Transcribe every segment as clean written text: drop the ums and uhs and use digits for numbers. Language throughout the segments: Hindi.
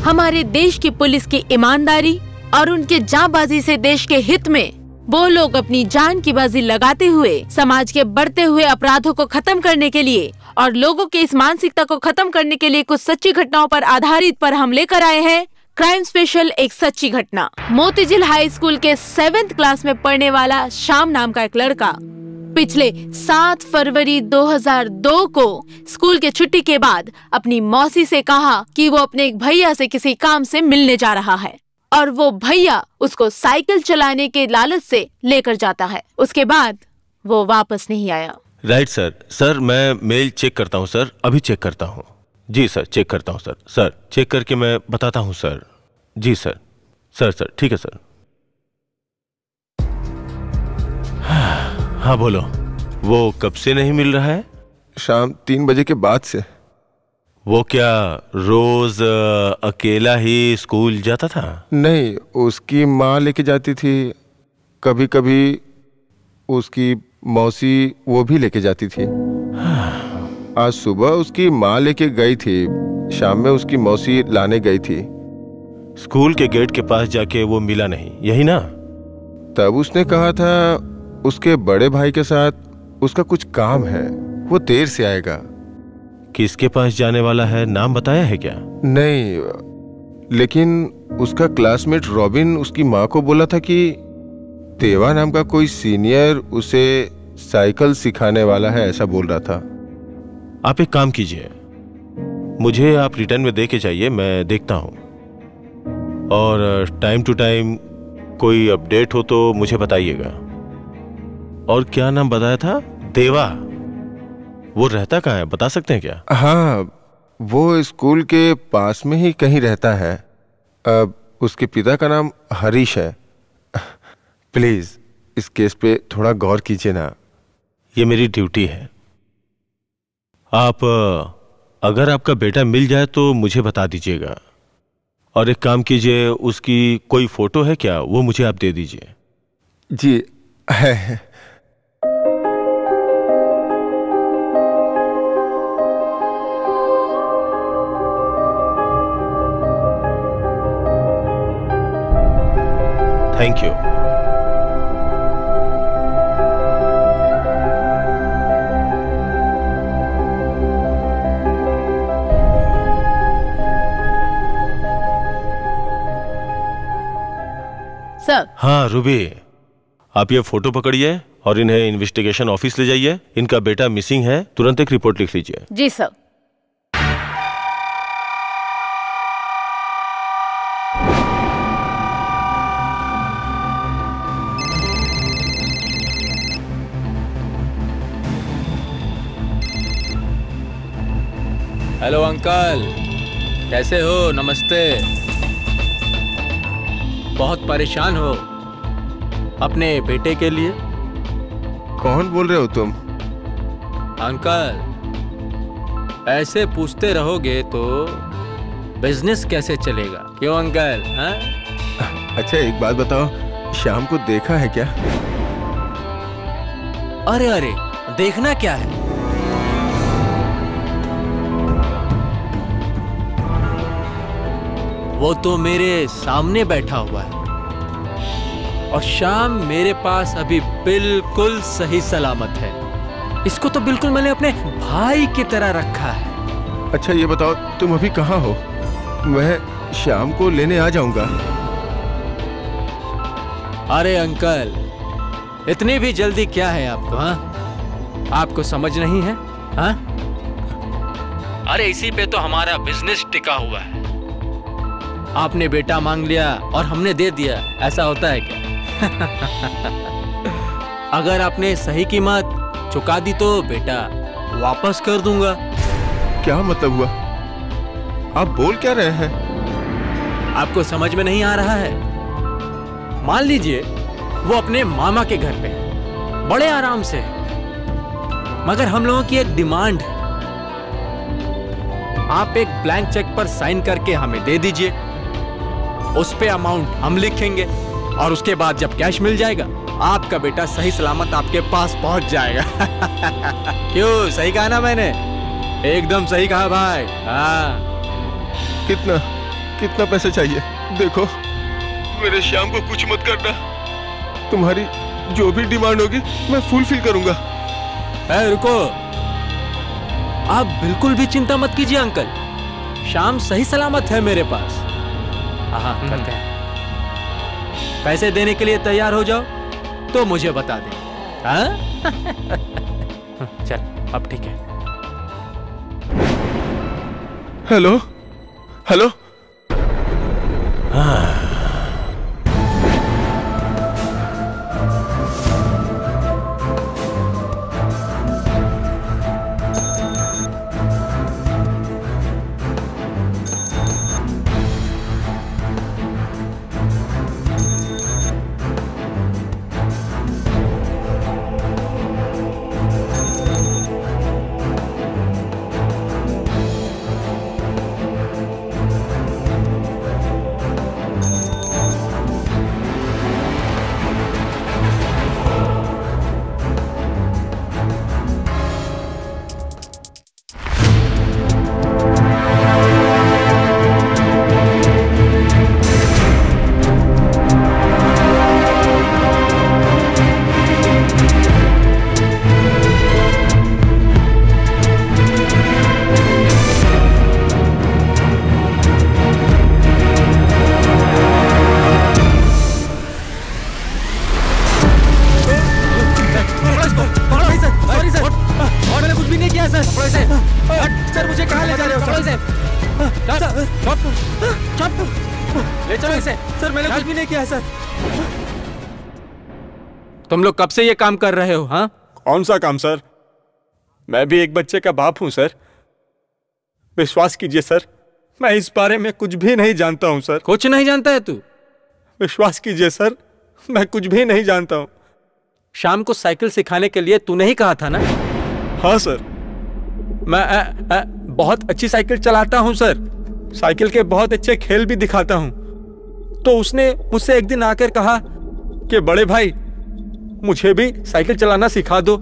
हमारे देश की पुलिस की ईमानदारी और उनके जांबाजी से देश के हित में वो लोग अपनी जान की बाजी लगाते हुए समाज के बढ़ते हुए अपराधों को खत्म करने के लिए और लोगों की इस मानसिकता को खत्म करने के लिए कुछ सच्ची घटनाओं पर आधारित पर हम लेकर आए हैं क्राइम स्पेशल, एक सच्ची घटना। मोतीझील हाई स्कूल के 7th क्लास में पढ़ने वाला श्याम नाम का एक लड़का पिछले 7 फरवरी 2002 को स्कूल के छुट्टी के बाद अपनी मौसी से कहा कि वो अपने एक भैया से किसी काम से मिलने जा रहा है और वो भैया उसको साइकिल चलाने के लालच से लेकर जाता है। उसके बाद वो वापस नहीं आया। Right sir. सर मैं मेल चेक करता हूँ सर, अभी चेक करता हूँ। जी सर, चेक करता हूँ सर। सर चेक करके मैं बताता हूँ सर। जी सर। सर ठीक है सर। हाँ बोलो, वो कब से नहीं मिल रहा है? शाम 3 बजे के बाद से। वो क्या रोज अकेला ही स्कूल जाता था? नहीं, उसकी माँ लेके जाती थी, कभी कभी उसकी मौसी वो भी लेके जाती थी। आज सुबह उसकी माँ लेके गई थी, शाम में उसकी मौसी लाने गई थी। स्कूल के गेट के पास जाके वो मिला नहीं, यही ना? तब उसने कहा था उसके बड़े भाई के साथ उसका कुछ काम है, वो देर से आएगा। किसके पास जाने वाला है, नाम बताया है क्या? नहीं, लेकिन उसका क्लासमेट रॉबिन उसकी माँ को बोला था कि देवा नाम का कोई सीनियर उसे साइकिल सिखाने वाला है, ऐसा बोल रहा था। आप एक काम कीजिए, मुझे आप रिटर्न में दे के जाइए, मैं देखता हूं और टाइम टू टाइम कोई अपडेट हो तो मुझे बताइएगा। और क्या नाम बताया था? देवा। वो रहता कहाँ है, बता सकते हैं क्या? हाँ, वो स्कूल के पास में ही कहीं रहता है। अब उसके पिता का नाम हरीश है। प्लीज इस केस पे थोड़ा गौर कीजिए ना। ये मेरी ड्यूटी है। आप अगर आपका बेटा मिल जाए तो मुझे बता दीजिएगा। और एक काम कीजिए, उसकी कोई फोटो है क्या, वो मुझे आप दे दीजिए। जी है। Thank you. सर। हाँ रूबी, आप ये फोटो पकड़िए और इन्हें इन्वेस्टिगेशन ऑफिस ले जाइए। इनका बेटा मिसिंग है, तुरंत एक रिपोर्ट लिख लीजिए। जी सर। हेलो अंकल, कैसे हो? नमस्ते। बहुत परेशान हो अपने बेटे के लिए? कौन बोल रहे हो तुम? अंकल, ऐसे पूछते रहोगे तो बिजनेस कैसे चलेगा? क्यों अंकल? हाँ? अच्छा एक बात बताओ, शाम को देखा है क्या? अरे अरे, देखना क्या है? वो तो मेरे सामने बैठा हुआ है और शाम मेरे पास अभी बिल्कुल सही सलामत है। इसको तो बिल्कुल मैंने अपने भाई की तरह रखा है। अच्छा ये बताओ, तुम अभी कहाँ हो? मैं शाम को लेने आ जाऊंगा। अरे अंकल, इतनी भी जल्दी क्या है आपको? हाँ, आपको समझ नहीं है? हाँ? अरे इसी पे तो हमारा बिजनेस टिका हुआ है। आपने बेटा मांग लिया और हमने दे दिया, ऐसा होता है क्या? अगर आपने सही कीमत चुका दी तो बेटा वापस कर दूंगा। क्या मतलब हुआ? आप बोल क्या रहे हैं? आपको समझ में नहीं आ रहा है? मान लीजिए वो अपने मामा के घर पे है, बड़े आराम से, मगर हम लोगों की एक डिमांड है। आप एक ब्लैंक चेक पर साइन करके हमें दे दीजिए, उस पे अमाउंट हम लिखेंगे और उसके बाद जब कैश मिल जाएगा आपका बेटा सही सलामत आपके पास पहुंच जाएगा। क्यों, सही कहा ना मैंने? एकदम सही कहा भाई। हाँ। कितना कितना पैसा चाहिए? देखो, मेरे श्याम को कुछ मत करना। तुम्हारी जो भी डिमांड होगी मैं फुलफिल करूंगा। रुको, आप बिल्कुल भी चिंता मत कीजिए अंकल, श्याम सही सलामत है मेरे पास। हाँ, करते हैं। पैसे देने के लिए तैयार हो जाओ तो मुझे बता दे। हाँ? चल, अब ठीक है। Hello hello. सर मुझे कहाँ ले जा रहे हो? ले चलो इसे। सर मैंने कुछ भी नहीं किया सर। तुम लोग कब से ये काम कर रहे हो? हाँ, कौन सा काम सर? मैं भी एक बच्चे का बाप हूं सर। विश्वास कीजिए सर, मैं इस बारे में कुछ भी नहीं जानता हूं सर। कुछ नहीं जानता है तू? विश्वास कीजिए सर, मैं कुछ भी नहीं जानता हूं। शाम को साइकिल सिखाने के लिए तूने ही कहा था ना? हाँ सर। मैं बहुत अच्छी साइकिल चलाता हूं सर। साइकिल के बहुत अच्छे खेल भी दिखाता हूं। तो उसने मुझसे एक दिन आकर कहा कि बड़े भाई मुझे भी साइकिल चलाना सिखा दो।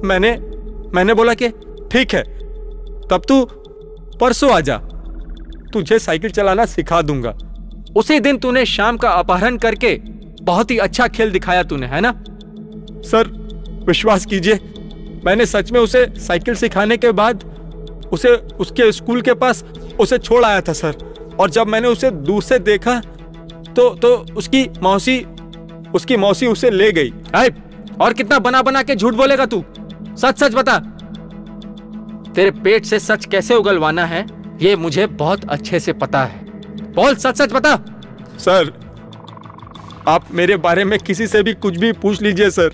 मैंने बोला कि ठीक है, तब तू परसों आ जा, तुझे साइकिल चलाना सिखा दूंगा। उसी दिन तूने शाम का अपहरण करके बहुत ही अच्छा खेल दिखाया तूने, है ना? सर विश्वास कीजिए, मैंने सच में उसे साइकिल सिखाने के बाद उसे उसके स्कूल के पास उसे छोड़ आया था सर। और जब मैंने उसे दूर से देखा तो उसकी मौसी उसे ले गई। और कितना बना बना के झूठ बोलेगा तू? सच सच बता। तेरे पेट से सच कैसे उगलवाना है ये मुझे बहुत अच्छे से पता है। बोल, सच सच बता। सर आप मेरे बारे में किसी से भी कुछ भी पूछ लीजिए सर,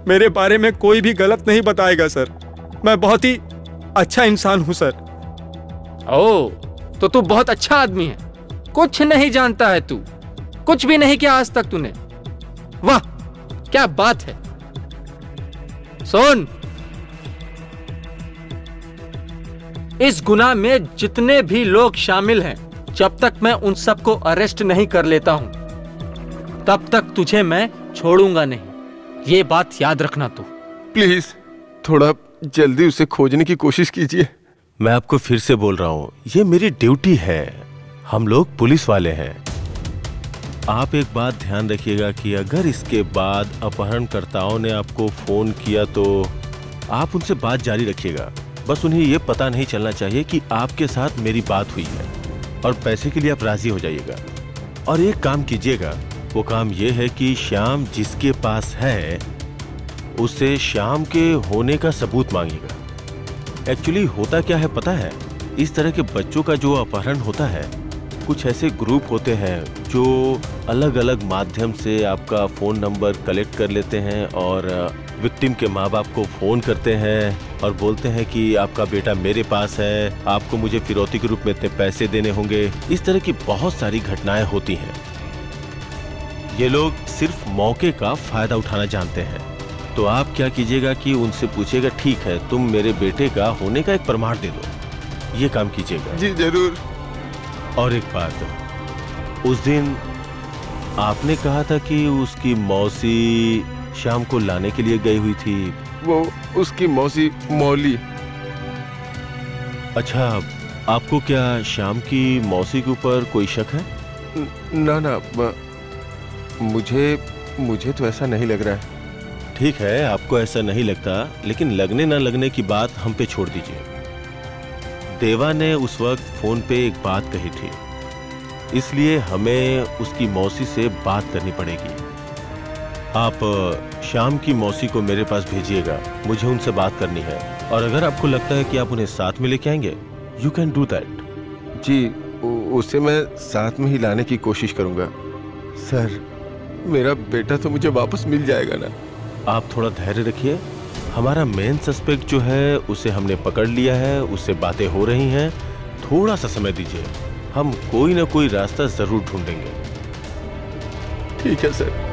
मेरे बारे में कोई भी गलत नहीं बताएगा सर। मैं बहुत ही अच्छा इंसान हूं सर। ओ, तो तू बहुत अच्छा आदमी है। कुछ नहीं जानता है तू, कुछ भी नहीं किया आज तक तूने। वाह क्या बात है। सुन, इस गुनाह में जितने भी लोग शामिल हैं, जब तक मैं उन सबको अरेस्ट नहीं कर लेता हूं तब तक तुझे मैं छोड़ूंगा नहीं। ये बात याद रखना तू। प्लीज थोड़ा जल्दी उसे खोजने की कोशिश कीजिए। मैं आपको फिर से बोल रहा हूं, ये मेरी ड्यूटी है। हम लोग पुलिस वाले हैं। आप एक बात ध्यान रखिएगा कि अगर इसके बाद अपहरणकर्ताओं ने आपको फोन किया तो आप उनसे बात जारी रखिएगा। बस उन्हें ये पता नहीं चलना चाहिए कि आपके साथ मेरी बात हुई है, और पैसे के लिए आप राजी हो जाइएगा। और एक काम कीजिएगा, वो काम ये है कि श्याम जिसके पास है उससे श्याम के होने का सबूत मांगिएगा। एक्चुअली होता क्या है पता है, इस तरह के बच्चों का जो अपहरण होता है, कुछ ऐसे ग्रुप होते हैं जो अलग अलग माध्यम से आपका फ़ोन नंबर कलेक्ट कर लेते हैं और विक्टिम के माँ बाप को फ़ोन करते हैं और बोलते हैं कि आपका बेटा मेरे पास है, आपको मुझे फिरौती के रूप में इतने पैसे देने होंगे। इस तरह की बहुत सारी घटनाएं होती हैं। ये लोग सिर्फ मौके का फ़ायदा उठाना जानते हैं। तो आप क्या कीजिएगा कि उनसे पूछिएगा, ठीक है तुम मेरे बेटे का होने का एक प्रमाण दे दो। ये काम कीजिएगा। जी जरूर। और एक बात, उस दिन आपने कहा था कि उसकी मौसी शाम को लाने के लिए गई हुई थी। वो उसकी मौसी मौली। अच्छा, आपको क्या श्याम की मौसी के ऊपर कोई शक है? ना ना, मुझे तो ऐसा नहीं लग रहा है। ठीक है, आपको ऐसा नहीं लगता, लेकिन लगने ना लगने की बात हम पे छोड़ दीजिए। देवा ने उस वक्त फोन पे एक बात कही थी, इसलिए हमें उसकी मौसी से बात करनी पड़ेगी। आप श्याम की मौसी को मेरे पास भेजिएगा, मुझे उनसे बात करनी है। और अगर आपको लगता है कि आप उन्हें साथ में लेके आएंगे, यू कैन डू दैट। जी, उसे मैं साथ में ही लाने की कोशिश करूंगा। सर, मेरा बेटा तो मुझे वापस मिल जाएगा ना? आप थोड़ा धैर्य रखिए। हमारा मेन सस्पेक्ट जो है उसे हमने पकड़ लिया है, उससे बातें हो रही हैं। थोड़ा सा समय दीजिए, हम कोई ना कोई रास्ता जरूर ढूंढेंगे। ठीक है सर।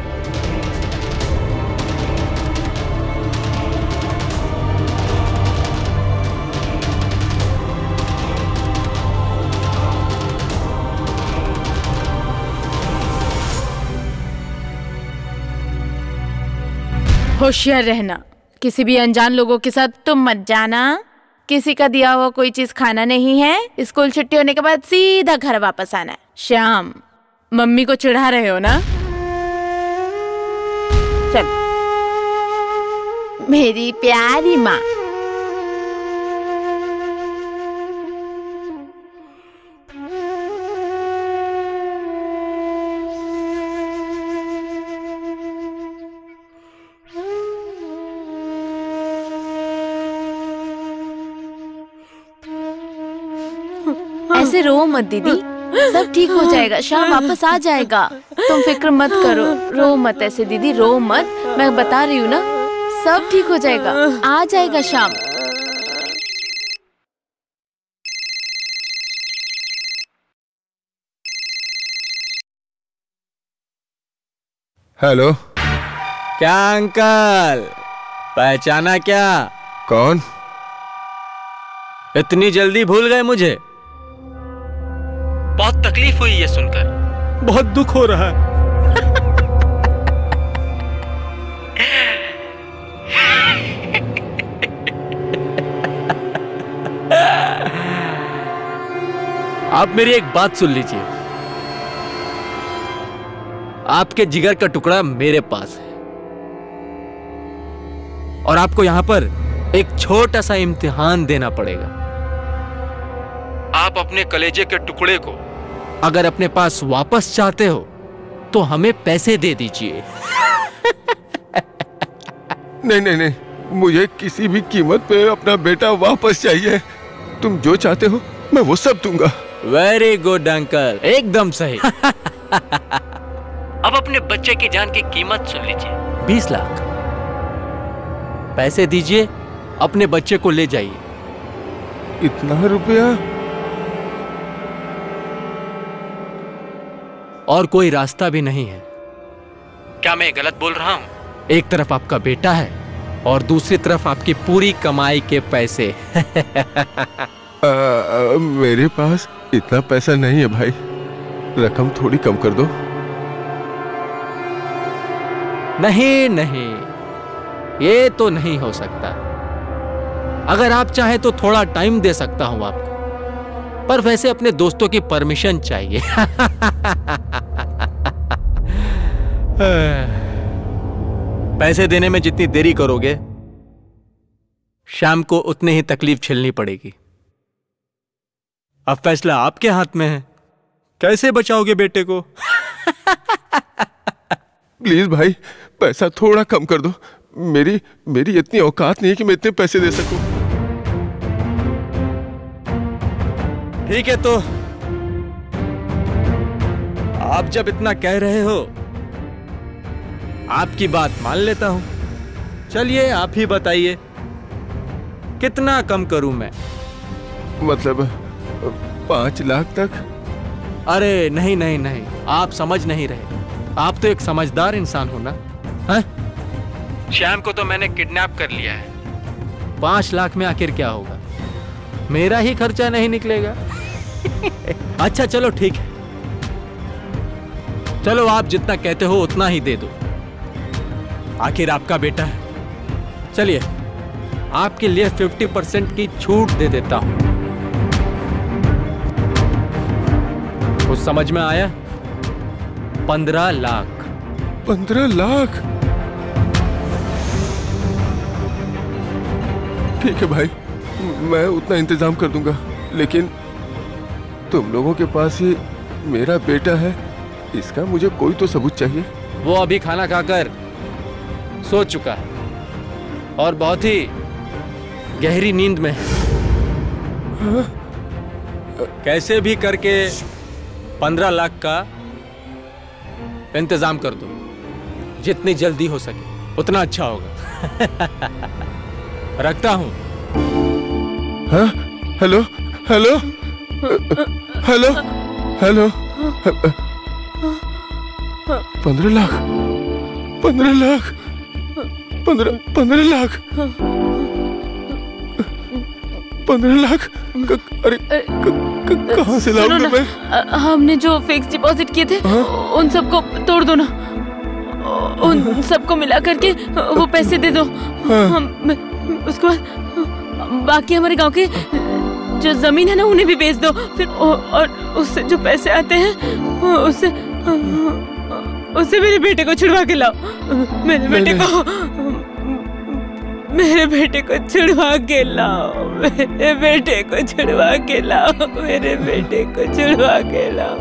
होशियार रहना, किसी भी अनजान लोगों के साथ तुम मत जाना। किसी का दिया हुआ कोई चीज खाना नहीं है। स्कूल छुट्टी होने के बाद सीधा घर वापस आना है। श्याम, मम्मी को चिढ़ा रहे हो ना? चल मेरी प्यारी माँ। ऐसे रो मत दीदी, सब ठीक हो जाएगा। श्याम वापस आ जाएगा, तुम फिक्र मत करो। रो मत ऐसे दीदी, रो मत, मैं बता रही हूँ ना, सब ठीक हो जाएगा, आ जाएगा श्याम। हेलो। क्या अंकल, पहचाना क्या? कौन? इतनी जल्दी भूल गए मुझे? बहुत तकलीफ हुई ये सुनकर, बहुत दुख हो रहा है। आप मेरी एक बात सुन लीजिए। आपके जिगर का टुकड़ा मेरे पास है और आपको यहां पर एक छोटा सा इम्तिहान देना पड़ेगा। आप अपने कलेजे के टुकड़े को अगर अपने पास वापस चाहते हो तो हमें पैसे दे दीजिए। नहीं नहीं नहीं, मुझे किसी भी कीमत पे अपना बेटा वापस चाहिए। तुम जो चाहते हो मैं वो सब दूंगा। वेरी गुड अंकल, एकदम सही। अब अपने बच्चे की जान की कीमत सुन लीजिए, 20 लाख। पैसे दीजिए, अपने बच्चे को ले जाइए। इतना रुपया? और कोई रास्ता भी नहीं है। क्या मैं गलत बोल रहा हूं? एक तरफ आपका बेटा है और दूसरी तरफ आपकी पूरी कमाई के पैसे। मेरे पास इतना पैसा नहीं है भाई, रकम थोड़ी कम कर दो। नहीं नहीं, ये तो नहीं हो सकता। अगर आप चाहे तो थोड़ा टाइम दे सकता हूं आपको, पर वैसे अपने दोस्तों की परमिशन चाहिए। पैसे देने में जितनी देरी करोगे, शाम को उतनी ही तकलीफ झेलनी पड़ेगी। अब फैसला आपके हाथ में है, कैसे बचाओगे बेटे को? प्लीज भाई, पैसा थोड़ा कम कर दो। मेरी इतनी औकात नहीं है कि मैं इतने पैसे दे सकूं। ठीक है, तो आप जब इतना कह रहे हो, आपकी बात मान लेता हूं। चलिए आप ही बताइए, कितना कम करूं मैं? मतलब 5 लाख तक? अरे नहीं नहीं नहीं, आप समझ नहीं रहे। आप तो एक समझदार इंसान हो ना? हाँ? श्याम को तो मैंने किडनैप कर लिया है। 5 लाख में आखिर क्या होगा? मेरा ही खर्चा नहीं निकलेगा। अच्छा चलो ठीक है, चलो आप जितना कहते हो उतना ही दे दो, आखिर आपका बेटा है। चलिए आपके लिए 50% की छूट दे देता हूं। कुछ समझ में आया? 15 लाख। 15 लाख? ठीक है भाई, मैं उतना इंतजाम कर दूंगा, लेकिन तुम लोगों के पास ही मेरा बेटा है, इसका मुझे कोई तो सबूत चाहिए। वो अभी खाना खाकर सो चुका है और बहुत ही गहरी नींद में है। कैसे भी करके 15 लाख का इंतजाम कर दो, जितनी जल्दी हो सके उतना अच्छा होगा। रखता हूं। हाँ? Hello hello hello hello. 15 lakh? 15 lakh? 15 lakh? 15 lakh? अरे कहाँ से लाऊंगा मैं? हमने जो फिक्स डिपॉजिट किए थे उन सबको तोड़ दो ना, उन सबको मिला करके वो पैसे दे दो। हम उसके बाद बाकी हमारे गांव के जो जमीन है ना उन्हें भी बेच दो, फिर और उससे जो पैसे आते हैं उससे मेरे बेटे को छुड़वा के लाओ। मेरे बेटे को छुड़वा के लाओ। मेरे बेटे को छुड़वा के लाओ। मेरे बेटे को छुड़वा के लाओ।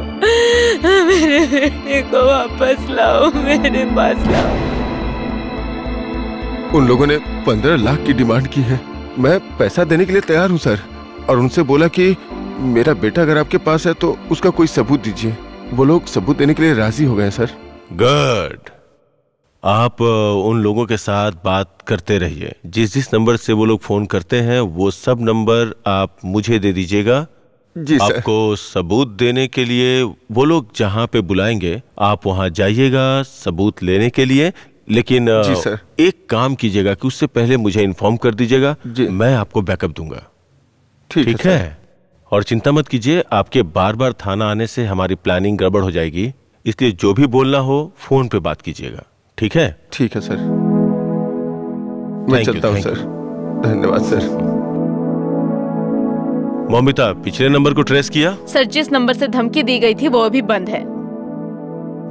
मेरे बेटे को वापस लाओ, मेरे पास लाओ। उन लोगों ने 15 लाख की डिमांड की है। मैं पैसा देने के लिए तैयार हूँ सर, और उनसे बोला कि मेरा बेटा अगर आपके पास है तो उसका कोई सबूत दीजिए। वो लोग सबूत देने के लिए राजी हो गए सर। गुड। आप उन लोगों के साथ बात करते रहिए। जिस नंबर से वो लोग फोन करते हैं वो सब नंबर आप मुझे दे दीजिएगा। जी सर। आपको सबूत देने के लिए वो लोग जहां पे बुलाएंगे आप वहां जाइएगा सबूत लेने के लिए। लेकिन जी सर। एक काम कीजिएगा कि उससे पहले मुझे इन्फॉर्म कर दीजिएगा, मैं आपको बैकअप दूंगा। ठीक है? और चिंता मत कीजिए, आपके बार बार थाना आने से हमारी प्लानिंग गड़बड़ हो जाएगी, इसलिए जो भी बोलना हो फोन पे बात कीजिएगा। ठीक है? ठीक है सर। मैं चलता हूँ सर। धन्यवाद सर। मोमिता, पिछले नंबर को ट्रेस किया? सर, जिस नंबर से धमकी दी गई थी वो अभी बंद है।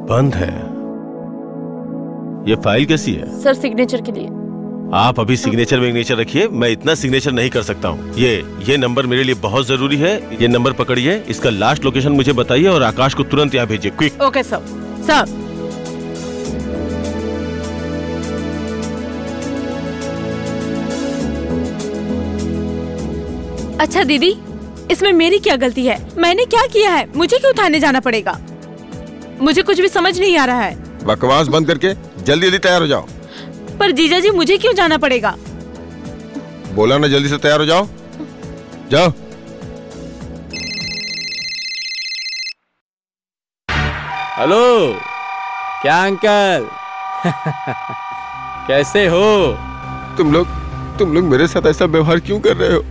बंद है? ये फाइल कैसी है? सर, सिग्नेचर के लिए। आप अभी सिग्नेचर विग्नेचर रखिए, मैं इतना सिग्नेचर नहीं कर सकता हूँ। ये नंबर मेरे लिए बहुत जरूरी है। ये नंबर पकड़िए, इसका लास्ट लोकेशन मुझे बताइए और आकाश को तुरंत यहाँ भेजिए। क्विक। Okay sir. सर, अच्छा दीदी, इसमें मेरी क्या गलती है? मैंने क्या किया है? मुझे क्यों थाने जाना पड़ेगा? मुझे कुछ भी समझ नहीं आ रहा है। बकवास बंद करके जल्दी जल्दी तैयार हो जाओ। पर जीजा जी, मुझे क्यों जाना पड़ेगा? बोला ना, जल्दी से तैयार हो जाओ। जाओ। हेलो, क्या अंकल? कैसे हो? तुम लोग मेरे साथ ऐसा व्यवहार क्यों कर रहे हो?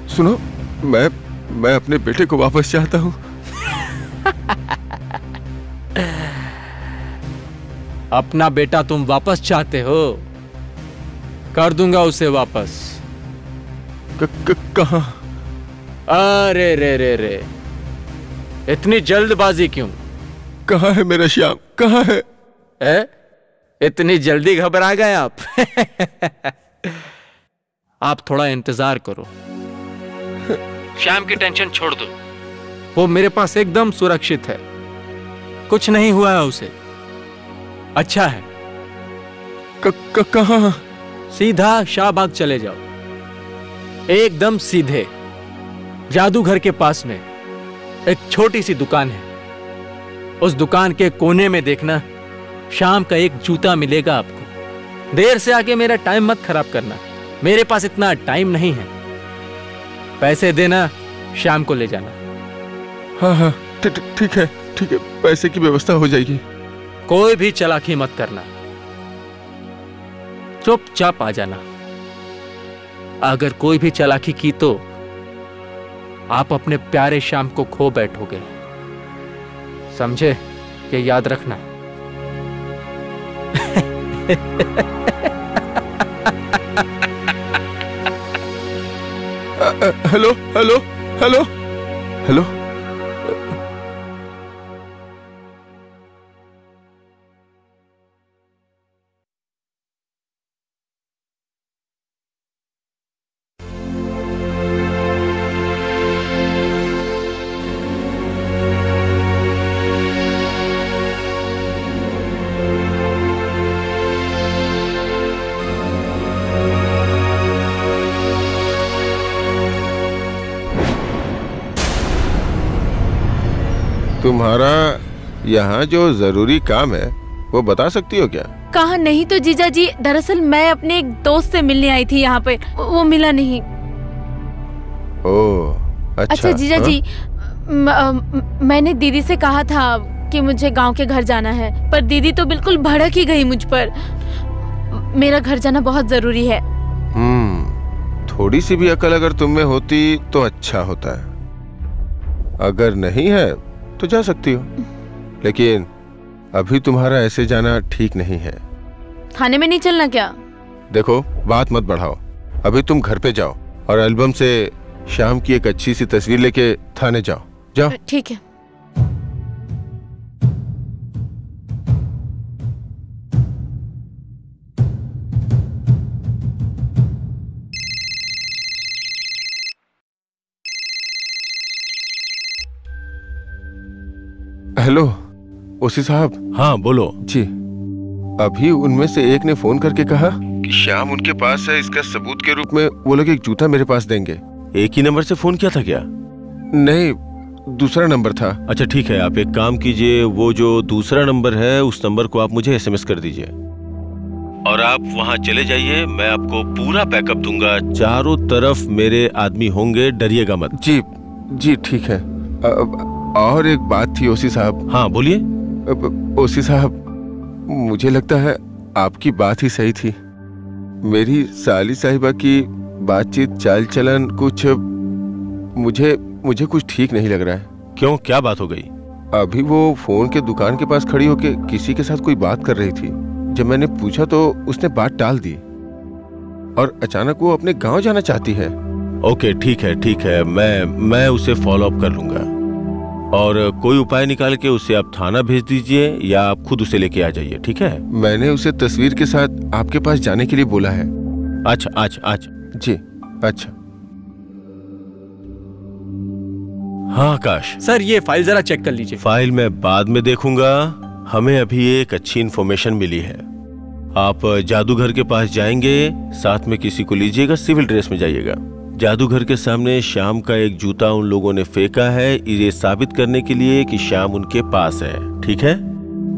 सुनो, मैं अपने बेटे को वापस चाहता हूँ। अपना बेटा तुम वापस चाहते हो? कर दूंगा उसे वापस। कहाँ? अरे रे रे रे, इतनी जल्दबाजी क्यों? कहाँ है मेरा श्याम? कहाँ है? इतनी जल्दी घबरा गए आप? आप थोड़ा इंतजार करो। श्याम की टेंशन छोड़ दो, वो मेरे पास एकदम सुरक्षित है। कुछ नहीं हुआ है उसे, अच्छा है। कहाँ? सीधा शाहबाग चले जाओ, एकदम सीधे। जादूघर के पास में एक छोटी सी दुकान है, उस दुकान के कोने में देखना, शाम का एक जूता मिलेगा आपको। देर से आके मेरा टाइम मत खराब करना, मेरे पास इतना टाइम नहीं है। पैसे देना, शाम को ले जाना। हाँ, ठीक है, पैसे की व्यवस्था हो जाएगी। कोई भी चालाकी मत करना, चुपचाप आ जाना। अगर कोई भी चालाकी की तो आप अपने प्यारे श्याम को खो बैठोगे, समझे? ये याद रखना। Hello hello hello hello. तुम्हारा यहाँ जो जरूरी काम है वो बता सकती हो क्या? कहा नहीं तो जीजा जी, दरअसल मैं अपने एक दोस्त से मिलने आई थी यहाँ पे, वो मिला नहीं। ओह अच्छा जीजा जी, मैंने दीदी से कहा था कि मुझे गांव के घर जाना है, पर दीदी तो बिल्कुल भड़क ही गई मुझ पर। मेरा घर जाना बहुत जरूरी है। थोड़ी सी भी अकल अगर तुम में होती तो अच्छा होता है। अगर नहीं है तो जा सकती हो, लेकिन अभी तुम्हारा ऐसे जाना ठीक नहीं है। थाने में नहीं चलना क्या? देखो बात मत बढ़ाओ, अभी तुम घर पे जाओ और एल्बम से शाम की एक अच्छी सी तस्वीर लेके थाने जाओ। जाओ। ठीक है। हेलो ओसी साहब। हाँ बोलो। जी, अभी उनमें से एक ने फोन करके कहा कि शाम उनके पास है, इसका सबूत के रूप में वो लोग एक जूता मेरे पास देंगे। एक ही नंबर से फोन किया था क्या? नहीं, दूसरा नंबर था। अच्छा ठीक है, आप एक काम कीजिए, वो जो दूसरा नंबर है उस नंबर को आप मुझे SMS कर दीजिए और आप वहाँ चले जाइए। मैं आपको पूरा बैकअप दूंगा, चारों तरफ मेरे आदमी होंगे, डरिएगा मत। जी जी ठीक है। और एक बात थी ओसी साहब। हाँ बोलिए। ओसी साहब, मुझे लगता है आपकी बात ही सही थी। मेरी साली साहिबा की बातचीत चाल चलन कुछ मुझे कुछ ठीक नहीं लग रहा है। क्यों, क्या बात हो गई? अभी वो फोन के दुकान के पास खड़ी होके किसी के साथ कोई बात कर रही थी। जब मैंने पूछा तो उसने बात टाल दी और अचानक वो अपने गांव जाना चाहती है। ओके ठीक है, मैं उसे फॉलो अप कर लूंगा और कोई उपाय निकाल के उसे आप थाना भेज दीजिए या आप खुद उसे लेके आ जाइए, ठीक है? मैंने उसे तस्वीर के साथ आपके पास जाने के लिए बोला है। अच्छा जी अच्छा। हाँ आकाश। सर ये फाइल जरा चेक कर लीजिए। फाइल मैं बाद में देखूंगा, हमें अभी एक अच्छी इन्फॉर्मेशन मिली है। आप जादूगर के पास जाएंगे, साथ में किसी को लीजिएगा, सिविल ड्रेस में जाइएगा। जादूगर के सामने शाम का एक जूता उन लोगों ने फेंका है, ये साबित करने के लिए कि शाम उनके पास है, ठीक है?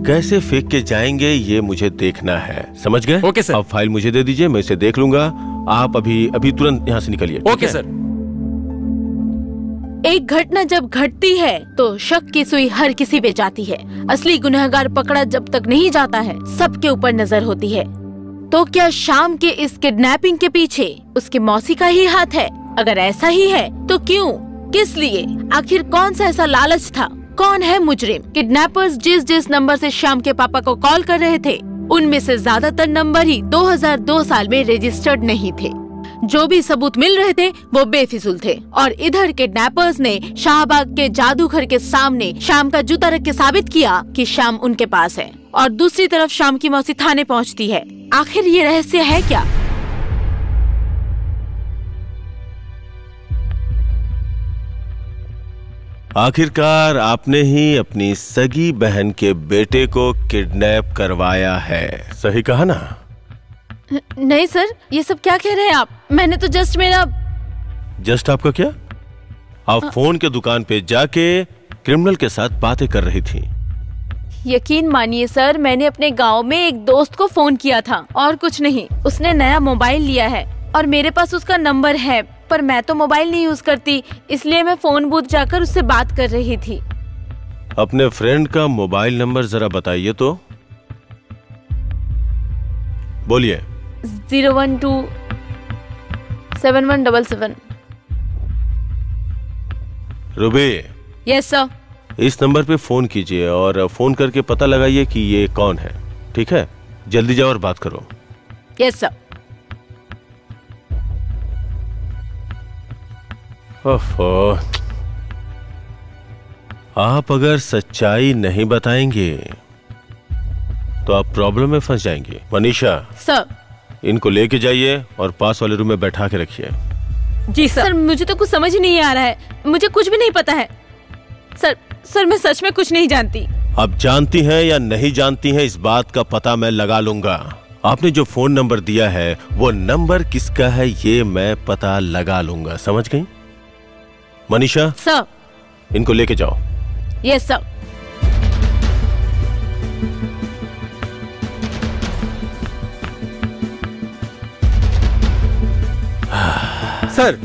कैसे फेंक के जाएंगे ये मुझे देखना है, समझ गए? Okay sir. अब फाइल मुझे दे दीजिए, मैं इसे देख लूंगा। आप अभी तुरंत यहाँ से निकलिए। Okay sir. एक घटना जब घटती है तो शक की सुई हर किसी पे जाती है। असली गुनहगार पकड़ा जब तक नहीं जाता है, सबके ऊपर नजर होती है। तो क्या शाम के इस किडनैपिंग के पीछे उसके मौसी का ही हाथ है? अगर ऐसा ही है तो क्यों, किस लिए, आखिर कौन सा ऐसा लालच था? कौन है मुजरिम? किडनैपर्स जिस नंबर से शाम के पापा को कॉल कर रहे थे, उनमें से ज्यादातर नंबर ही 2002 साल में रजिस्टर्ड नहीं थे। जो भी सबूत मिल रहे थे वो बेफिजूल थे। और इधर किडनैपर्स ने शाहबाग के जादूगर के सामने शाम का जूता रख के साबित किया कि शाम उनके पास है, और दूसरी तरफ शाम की मौसी थाने पहुंचती है। आखिर ये रहस्य है क्या? आखिरकार आपने ही अपनी सगी बहन के बेटे को किडनैप करवाया है, सही कहा ना? नहीं सर, ये सब क्या कह रहे हैं आप? मैंने तो जस्ट आपका क्या? आप फोन के दुकान पे जाके क्रिमिनल के साथ बातें कर रही थी। यकीन मानिए सर, मैंने अपने गांव में एक दोस्त को फोन किया था और कुछ नहीं। उसने नया मोबाइल लिया है और मेरे पास उसका नंबर है, पर मैं तो मोबाइल नहीं यूज करती, इसलिए मैं फोन बूथ जाकर उससे बात कर रही थी। अपने फ्रेंड का मोबाइल नंबर जरा बताइए तो। बोलिए। 0127177। रुबी। Yes sir. इस नंबर पे फोन कीजिए और फोन करके पता लगाइए कि ये कौन है, ठीक है? जल्दी जाओ और बात करो। Yes sir. ओफो, आप अगर सच्चाई नहीं बताएंगे तो आप प्रॉब्लम में फंस जाएंगे। मनीषा सर, इनको लेके जाइए और पास वाले रूम में बैठा के रखिए। जी सर। मुझे तो कुछ समझ नहीं आ रहा है, मुझे कुछ भी नहीं पता है सर, मैं सच में कुछ नहीं जानती। अब जानती हैं या नहीं जानती हैं, इस बात का पता मैं लगा लूंगा। आपने जो फोन नंबर दिया है वो नंबर किसका है ये मैं पता लगा लूंगा, समझ गई? मनीषा सर। इनको लेके जाओ। Yes sir. सर,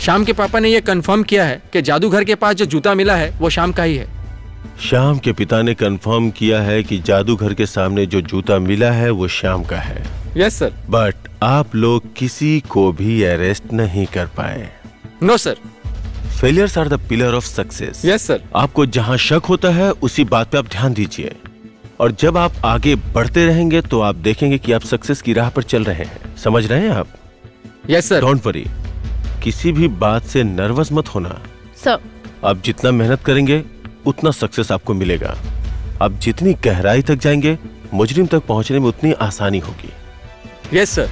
श्याम के पापा ने यह कंफर्म किया है कि जादूगर के पास जो जूता मिला है वो श्याम का ही है। श्याम के पिता ने कंफर्म किया है कि जादूगर के सामने जो जूता मिला है वो श्याम का है। Yes sir. बट आप लोग किसी को भी अरेस्ट नहीं कर पाए। No sir. Failures are the pillar of success. Yes sir. आपको जहां शक होता है उसी बात पे आप ध्यान दीजिए, और जब आप आगे बढ़ते रहेंगे तो आप देखेंगे कि आप सक्सेस की राह पर चल रहे हैं। समझ रहे हैं आप? Yes sir. डोंट वरी, किसी भी बात से नर्वस मत होना। सर, आप जितना मेहनत करेंगे उतना सक्सेस आपको मिलेगा। आप जितनी गहराई तक जाएंगे मुजरिम तक पहुंचने में उतनी आसानी होगी। Yes sir.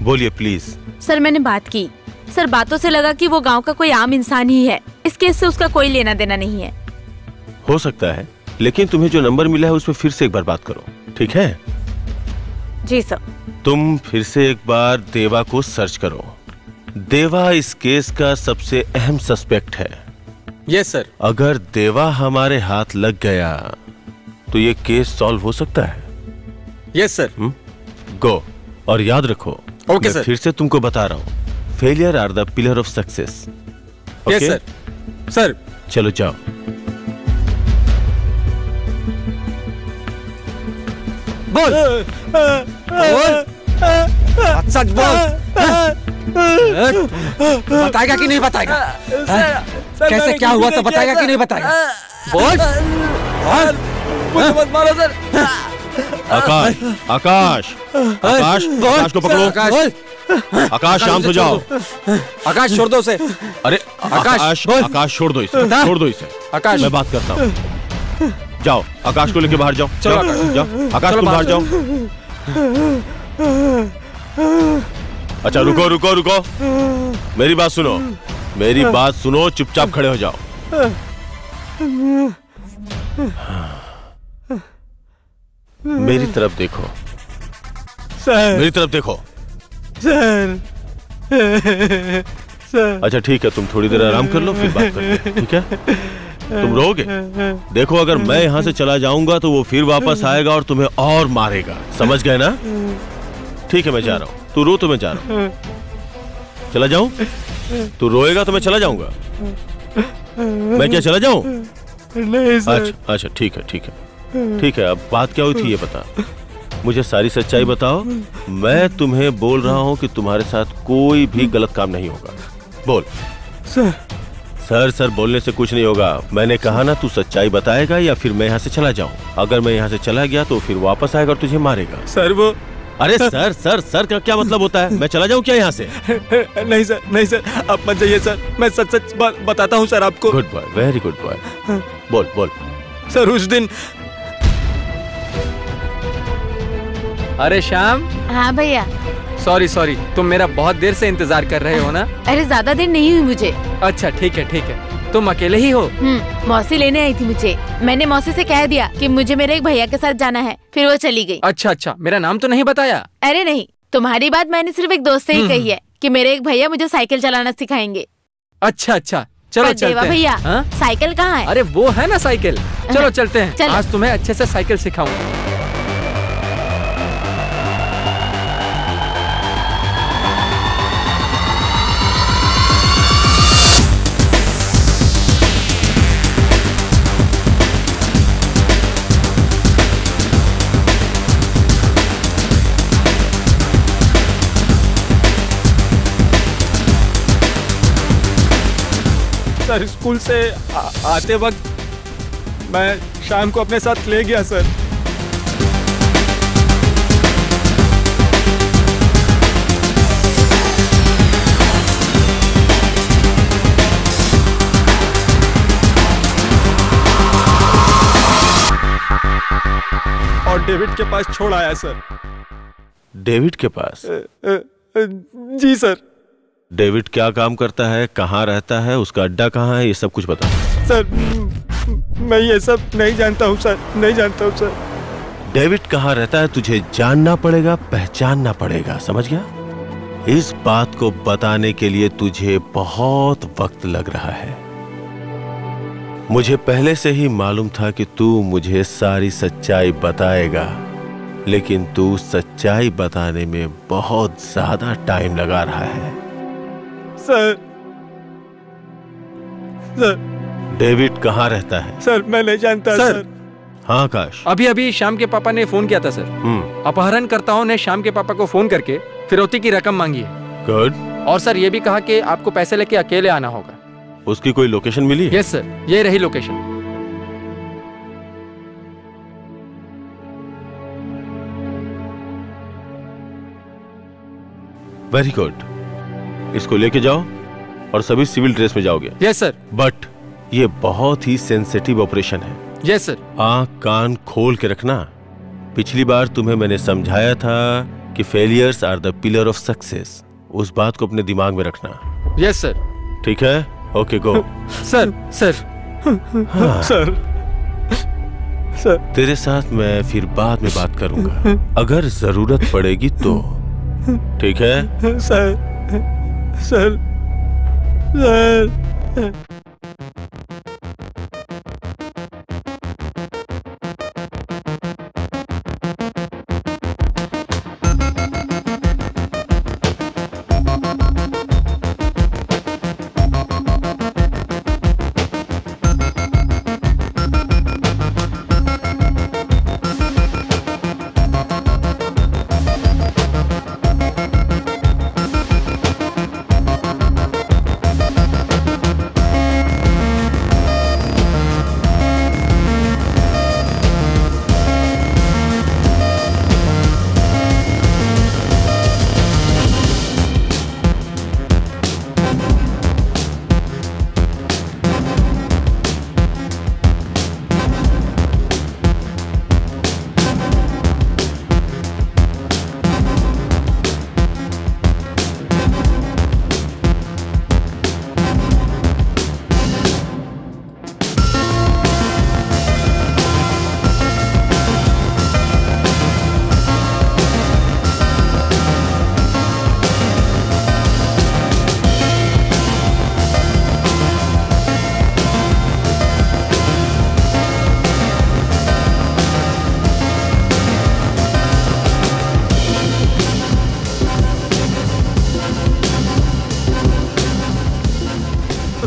बोलिए प्लीज। सर मैंने बात की। सर, बातों से लगा कि वो गांव का कोई आम इंसान ही है। इस केस से उसका कोई लेना देना नहीं है। हो सकता है, लेकिन तुम्हें जो नंबर मिला है उसमें फिर से एक बार बात करो, ठीक है? जी सर। तुम फिर से एक बार देवा को सर्च करो। देवा इस केस का सबसे अहम सस्पेक्ट है। Yes sir. अगर देवा हमारे हाथ लग गया तो ये केस सॉल्व हो सकता है। Yes sir. गो, और याद रखो, ओके मैं सर। फिर से तुमको बता रहा हूँ, failure are the pillar of success. Yes sir. Sir चलो जाओ। बोल बोल, सच बोल। बताएगा कि नहीं बताएगा? कैसे क्या हुआ तो बताएगा कि नहीं बताएगा? बोल बोल। मुझे मत मारो सर। आकाश, आकाश, आकाश, आकाश को पकड़ो। आकाश, आकाश शांत हो जाओ। आकाश छोड़ दो उसे। अरे आकाश, आकाश छोड़ दो इसे, छोड़ दो इसे। आकाश, मैं बात करता हूँ। जाओ, आकाश को लेके बाहर जाओ। चलो जाओ, आकाश। जाओ, आकाश को बाहर जाओ। अच्छा रुको रुको रुको, मेरी बात सुनो, मेरी बात सुनो, चुपचाप खड़े हो जाओ। मेरी तरफ देखो सर। मेरी तरफ देखो सर सर। अच्छा ठीक है, तुम थोड़ी देर आराम कर लो, फिर बात करते हैं, ठीक है? तुम रोगे? देखो, अगर मैं यहाँ से चला जाऊंगा तो वो फिर वापस आएगा और तुम्हें और मारेगा। समझ गए ना? ठीक है, मैं जा रहा हूँ। तू रो तो मैं जा रहा हूँ। चला जाऊं? तू रोएगा तो मैं चला जाऊंगा। मैं क्या चला जाऊं? नहीं सर। अच्छा ठीक है, ठीक है, ठीक है। अब बात क्या हुई थी ये बता, मुझे सारी सच्चाई बताओ। मैं तुम्हें बोल रहा हूँ कि तुम्हारे साथ कोई भी गलत काम नहीं होगा। बोल। सर सर सर बोलने से कुछ नहीं होगा। मैंने कहा ना, तू सच्चाई बताएगा या फिर मैं यहाँ से चला जाऊं। अगर मैं यहाँ से चला गया तो फिर वापस आएगा और तुझे मारेगा। सर वो। अरे सर सर सर का क्या मतलब होता है? मैं चला जाऊं क्या यहाँ से? नहीं सर, नहीं सर, आप मत जाइए सर। मैं सच सच बताता हूँ सर आपको। Good boy, very good boy. बोल बोल। सर उस दिन। अरे श्याम। हाँ भैया। सॉरी सॉरी, तुम मेरा बहुत देर से इंतजार कर रहे हो ना? अरे ज्यादा देर नहीं हुई मुझे। अच्छा ठीक है ठीक है। तुम अकेले ही हो? मौसी लेने आई थी मुझे। मैंने मौसी से कह दिया कि मुझे मेरे एक भैया के साथ जाना है, फिर वो चली गई। अच्छा अच्छा, मेरा नाम तो नहीं बताया? अरे नहीं, तुम्हारी बात मैंने सिर्फ एक दोस्त से ही कही है कि मेरे एक भैया मुझे साइकिल चलाना सिखाएंगे। अच्छा अच्छा, चलो चलते हैं। भैया साइकिल कहाँ है? अरे वो है ना साइकिल, चलो चलते हैं। चलो। आज तुम्हें अच्छे से साइकिल सिखाऊंगा। सर स्कूल से आते वक्त मैं शाम को अपने साथ ले गया सर। और डेविड के पास छोड़ आया सर। डेविड के पास? जी सर। डेविड क्या काम करता है, कहाँ रहता है, उसका अड्डा कहाँ है, ये सब कुछ बता। सर मैं ये सब नहीं जानता हूँ सर, नहीं जानता हूँ सर। डेविड कहाँ रहता है तुझे जानना पड़ेगा, पहचानना पड़ेगा, समझ गया? इस बात को बताने के लिए तुझे बहुत वक्त लग रहा है। मुझे पहले से ही मालूम था कि तू मुझे सारी सच्चाई बताएगा, लेकिन तू सच्चाई बताने में बहुत ज्यादा टाइम लगा रहा है। सर, सर, डेविड कहाँ रहता है? सर मैं नहीं जानता सर। हाँ आकाश। अभी अभी श्याम के पापा ने फोन किया था सर। अपहरणकर्ताओं ने श्याम के पापा को फोन करके फिरौती की रकम मांगी है। गुड। और सर ये भी कहा कि आपको पैसे लेके अकेले आना होगा। उसकी कोई लोकेशन मिली है? यस सर, ये रही लोकेशन। Very good. इसको लेके जाओ और सभी सिविल ड्रेस में जाओगे। Yes sir. बट ये बहुत ही सेंसिटिव ऑपरेशन है। Yes sir. आंख कान खोल के रखना। पिछली बार तुम्हें मैंने समझाया था कि failures are the pillar of success. उस बात को अपने दिमाग में रखना। Yes sir. ठीक है? Okay go. Sir, sir, sir, sir, तेरे साथ मैं फिर बाद में बात करूंगा, अगर जरूरत पड़ेगी तो। ठीक है? Sir, sir, sir.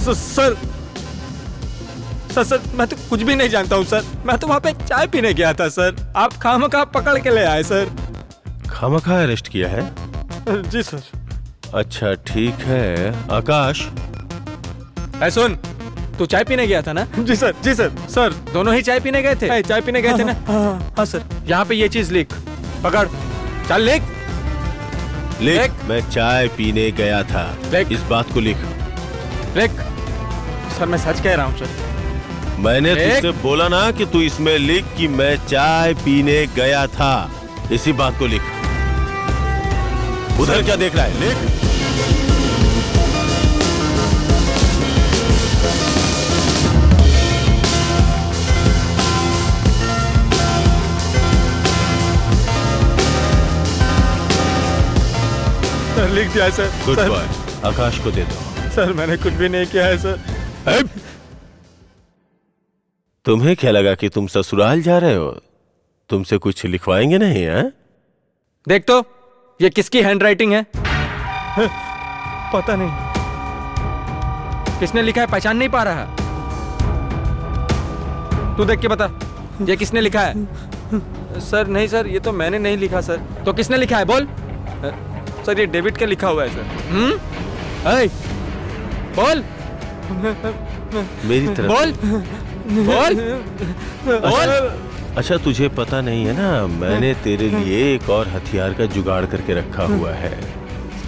Sir, sir, sir, मैं तो कुछ भी नहीं जानता हूँ सर। मैं तो वहाँ पे चाय पीने गया था सर। आप खामखा पकड़ के ले आए सर। खामखा अरेस्ट किया है? जी सर। अच्छा ठीक है। आकाश, ऐ सुन, तू चाय पीने गया था ना? जी सर, जी सर। सर दोनों ही चाय पीने गए थे? चाय पीने गए थे ना? हाँ सर। यहाँ पे ये चीज लिख, पकड़, चल लिख। लिख। मैं चाय पीने गया था। लिख। इस बात को लिख। लिख। सर मैं सच कह रहा हूँ सर। मैंने तुझसे बोला ना कि तू इसमें लिख कि मैं चाय पीने गया था। इसी बात को लिख। उधर क्या देख रहा है? लिख। सर लिख दिया sir. Good sir, boy. Akash को दे दो। सर मैंने कुछ भी नहीं किया है सर। तुम्हें क्या लगा कि तुम ससुराल जा रहे हो? तुमसे कुछ लिखवाएंगे नहीं? है देख तो, ये किसकी हैंडराइटिंग है? पता नहीं किसने लिखा है, पहचान नहीं पा रहा? तू देख के बता, ये किसने लिखा है? सर। नहीं सर, ये तो मैंने नहीं लिखा सर। तो किसने लिखा है बोल? सर ये डेविड का लिखा हुआ है सर। ऐ, बोल, मेरी तरफ बोल, बोल, बोल। अच्छा तुझे पता नहीं है ना, मैंने तेरे लिए एक और हथियार का जुगाड़ करके रखा हुआ है।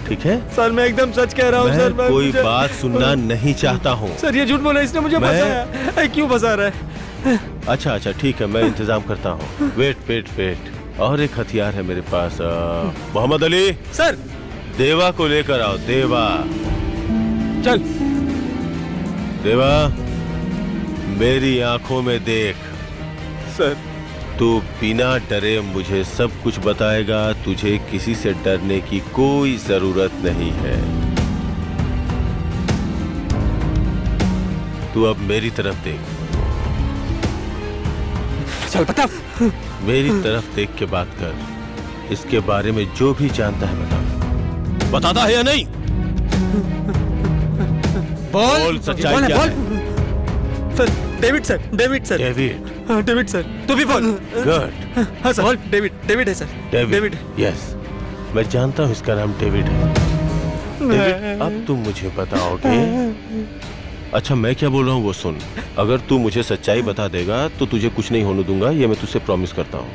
ठीक है? सर मैं एकदम सच कह रहा हूँ सर। मैं कोई बात सुनना नहीं चाहता हूँ। सर ये झूठ बोला, इसने मुझे फंसाया। क्यों फंसा रहा है? अच्छा अच्छा ठीक है, मैं इंतजाम करता हूँ। Wait wait wait. और एक हथियार है मेरे पास। मोहम्मद अली सर, देवा को लेकर आओ। देवा, चल। देवा, मेरी आंखों में देख। सर तू बिना डरे मुझे सब कुछ बताएगा। तुझे किसी से डरने की कोई जरूरत नहीं है। तू अब मेरी तरफ देख। चल बता। मेरी तरफ देख के बात कर। इसके बारे में जो भी जानता है बता। बताता है या नहीं? बोल सच्चाई क्या है? Sir David sir, David sir. David? हाँ डेविड सर। तू भी बोल। गुड। हाँ सर, डेविड है सर। डेविड। यस, मैं जानता हूँ इसका नाम डेविड है। डेविड, अब तुम मुझे बताओगे। अच्छा, मैं क्या बोल रहा हूँ वो सुन। अगर तू मुझे सच्चाई बता देगा तो तुझे कुछ नहीं होने दूंगा, ये मैं तुझसे प्रॉमिस करता हूँ।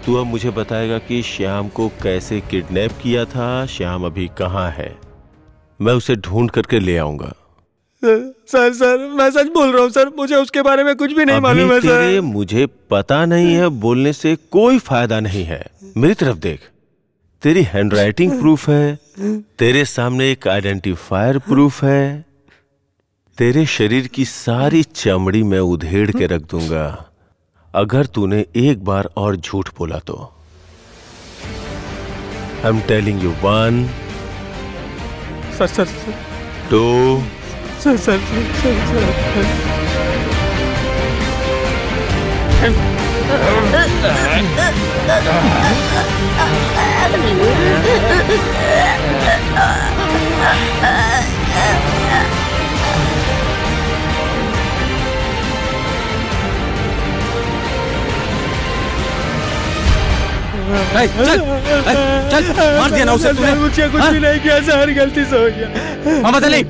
तू अब मुझे बताएगा कि श्याम को कैसे किडनैप किया था, श्याम अभी कहाँ है। मैं उसे ढूंढ करके ले आऊंगा। सर मैं सच बोल रहा हूँ सर, मुझे उसके बारे में कुछ भी नहीं मालूम है सर। मुझे पता नहीं है बोलने से कोई फायदा नहीं है। मेरी तरफ देख, तेरी हैंडराइटिंग प्रूफ है, तेरे सामने एक आइडेंटिफायर प्रूफ है, तेरे शरीर की सारी चमड़ी मैं उधेड़ के रख दूंगा अगर तूने एक बार और झूठ बोला तो। I am telling you 1 sir 2 sir. चल मार दिया ना उसे तूने। मुझे कुछ भी नहीं किया सर, गलती से हो गया। मोहम्मद अली,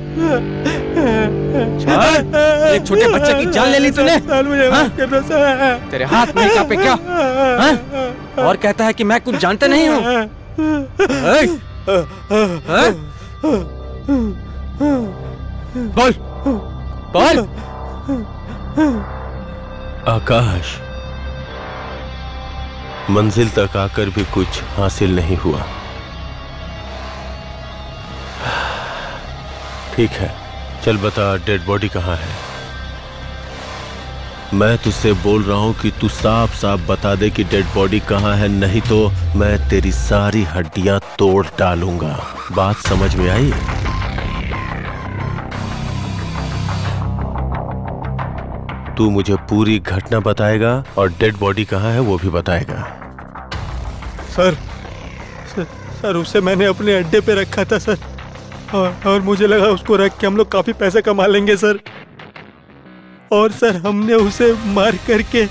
एक छोटे बच्चे की जान ले ली तूने। मुझे माफ कर दो सर। तेरे हाथ में कांपे क्या? और कहता है कि मैं कुछ जानता नहीं हूँ। बोल बोल। आकाश, मंजिल तक आकर भी कुछ हासिल नहीं हुआ। ठीक है, चल बता डेड बॉडी कहाँ है। मैं तुझसे बोल रहा हूं कि तू साफ साफ बता दे कि डेड बॉडी कहाँ है, नहीं तो मैं तेरी सारी हड्डियां तोड़ डालूंगा। बात समझ में आई? तू मुझे पूरी घटना बताएगा और डेड बॉडी कहाँ है वो भी बताएगा। सर उसे मैंने अपने अड्डे पे रखा था सर, और मुझे लगा उसको रख के हम लोग काफी पैसे कमा लेंगे सर। और सर हमने उसे मार करके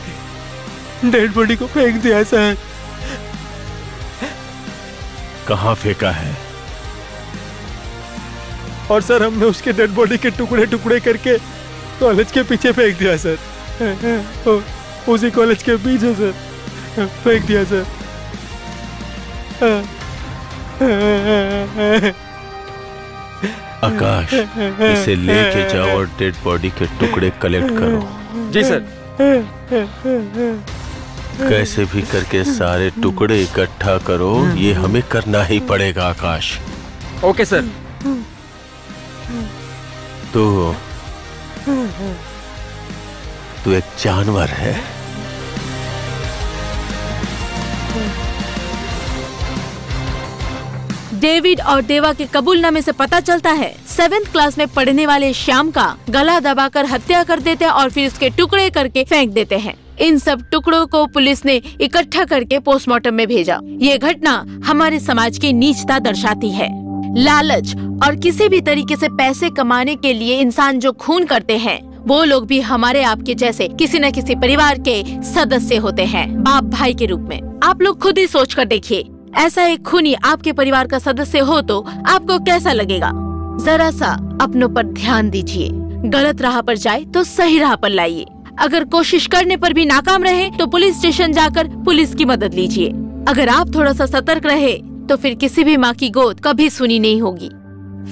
डेड बॉडी को फेंक दिया सर। कहाँ फेंका है? और सर हमने उसके डेड बॉडी के टुकड़े टुकड़े करके कॉलेज के पीछे फेंक दिया सर। उसी कॉलेज के पीछे सर फेंक दिया सर। आकाश, इसे लेके जाओ और डेड बॉडी के टुकड़े कलेक्ट करो। जी सर। कैसे भी करके सारे टुकड़े इकट्ठा करो, ये हमें करना ही पड़ेगा आकाश। Okay sir. तू एक जानवर है। डेविड और देवा के कबूलनामे से पता चलता है 7th क्लास में पढ़ने वाले श्याम का गला दबाकर हत्या कर देते हैं और फिर उसके टुकड़े करके फेंक देते हैं। इन सब टुकड़ों को पुलिस ने इकट्ठा करके पोस्टमार्टम में भेजा। ये घटना हमारे समाज की नीचता दर्शाती है। लालच और किसी भी तरीके से पैसे कमाने के लिए इंसान जो खून करते हैं, वो लोग भी हमारे आपके जैसे किसी न किसी परिवार के सदस्य होते हैं, बाप भाई के रूप में। आप लोग खुद ही सोच कर देखिए, ऐसा एक खूनी आपके परिवार का सदस्य हो तो आपको कैसा लगेगा? जरा सा अपनों पर ध्यान दीजिए। गलत राह पर जाए तो सही राह पर लाइए। अगर कोशिश करने पर भी नाकाम रहे तो पुलिस स्टेशन जाकर पुलिस की मदद लीजिए। अगर आप थोड़ा सा सतर्क रहे तो फिर किसी भी माँ की गोद कभी सुनी नहीं होगी।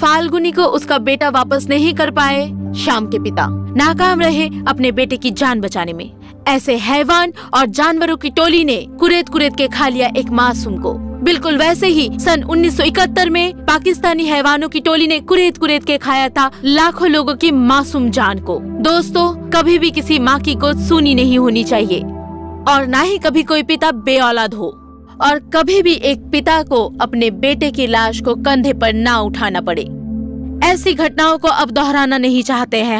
फाल्गुनी को उसका बेटा वापस नहीं कर पाए श्याम के पिता, नाकाम रहे अपने बेटे की जान बचाने में। ऐसे हैवान और जानवरों की टोली ने कुरेद कुरेद के खा लिया एक मासूम को। बिल्कुल वैसे ही सन 1971 में पाकिस्तानी हैवानों की टोली ने कुरेद कुरेद के खाया था लाखों लोगों की मासूम जान को। दोस्तों, कभी भी किसी माँ की गोद सूनी नहीं होनी चाहिए और ना ही कभी कोई पिता बेऔलाद हो, और कभी भी एक पिता को अपने बेटे की लाश को कंधे पर ना उठाना पड़े। ऐसी घटनाओं को अब दोहराना नहीं चाहते हैं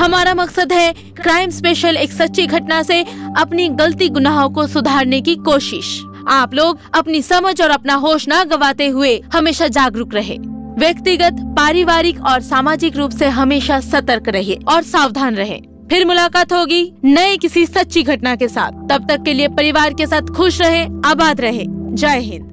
हमारा मकसद है क्राइम स्पेशल एक सच्ची घटना से अपनी गलती गुनाहों को सुधारने की कोशिश। आप लोग अपनी समझ और अपना होश न गंवाते हुए हमेशा जागरूक रहे। व्यक्तिगत, पारिवारिक और सामाजिक रूप से हमेशा सतर्क रहिए और सावधान रहे। फिर मुलाकात होगी नए किसी सच्ची घटना के साथ। तब तक के लिए परिवार के साथ खुश रहे, आबाद रहे। जय हिंद।